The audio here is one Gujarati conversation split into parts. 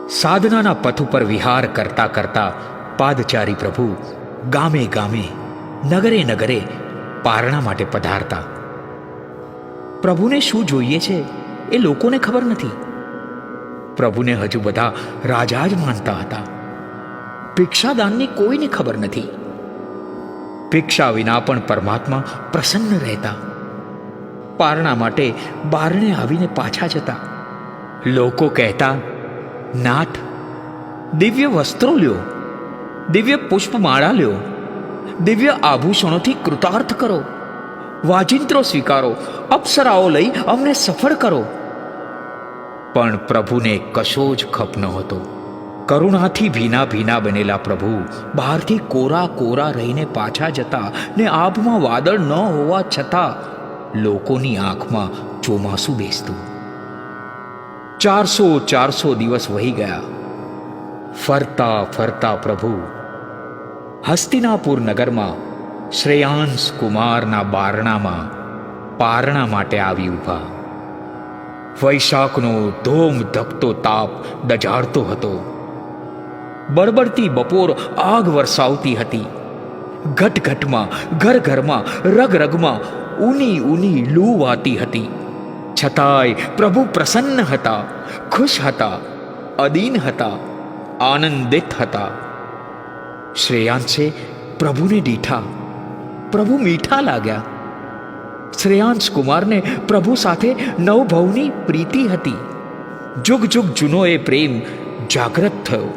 સાધનાના પથ ઉપર વિહાર કરતા કરતા પાદચારી પ્રભુ ગામે ગામે, નગરે નગરે પારણા માટે પધારતા. પ્રભુને શું જોઈએ છે એ લોકોને ખબર નથી. પ્રભુને હજુ બધા રાજા જ માનતા હતા. ભિક્ષાદાનની કોઈને ખબર નથી. ભિક્ષા વિના પણ પરમાત્મા પ્રસન્ન રહેતા. પારણા માટે બારણે આવીને પાછા જતા. લોકો કહેતા, નાથ, દિવ્ય વસ્ત્રો લ્યો, દિવ્ય પુષ્પમાળા લ્યો, દિવ્ય આભૂષણોથી કૃતાર્થ કરો, વાજિંત્રો સ્વીકારો, અપ્સરાઓ લઈ અમને સફળ કરો. પણ પ્રભુને કશો જ ખપ નહોતો. કરુણાથી ભીના ભીના બનેલા પ્રભુ બહારથી કોરા કોરા રહીને પાછા જતા ને આભમાં વાદળ ન હોવા છતાં લોકોની આંખમાં ચોમાસું બેસતું. 400 દિવસ વહી ગયા. ફરતા ફરતા પ્રભુ હસ્તિનાપુર નગરમાં શ્રેયાંશ કુમારના બારણામાં પારણા માટે આવી ઊભા. વૈશાખનો ધોમ ધકતો તાપ દઝાડતો હતો. બળબડતી બપોર આગ વરસાવતી હતી. ઘટઘટમાં, ઘર ઘરમાં, રગ રગમાં ઊની ઊની લૂ વાતી હતી. છતાંય પ્રભુ પ્રસન્ન હતા, ખુશ હતા, અદીન હતા, આનંદિત હતા. શ્રેયાંશે પ્રભુને દીઠા. પ્રભુ મીઠા લાગ્યા. શ્રેયાંશ કુમારને પ્રભુ સાથે નવભવની પ્રીતિ હતી. જુગ જુગ જૂનો એ પ્રેમ જાગૃત થયો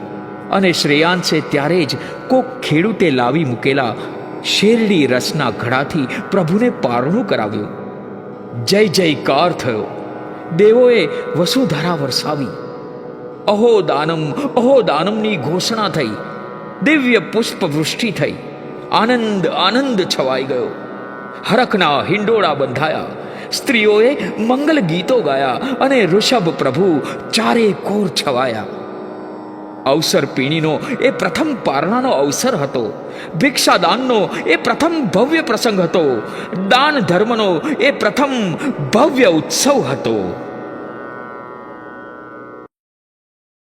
અને શ્રેયાંશે ત્યારે જ કોક ખેડૂતે લાવી મૂકેલા શેરડી રસના ઘડાથી પ્રભુને પારણું કરાવ્યું. જય જયકાર થયો. દેવોએ વસુધરા વરસાવી. અહો દાનમની ઘોષણા થઈ. દિવ્ય પુષ્પવૃષ્ટિ થઈ. આનંદ આનંદ છવાઈ ગયો. હરખના હિંડોળા બંધાયા. સ્ત્રીઓએ મંગલ ગીતો ગાયા અને ઋષભ પ્રભુ ચારે કોર છવાયા. અવસર પીણીનો એ પ્રથમ પારણાનો અવસર હતો. ભિક્ષાદાનનો એ પ્રથમ ભવ્ય પ્રસંગ હતો. દાન ધર્મનો એ પ્રથમ ભવ્ય ઉત્સવ હતો.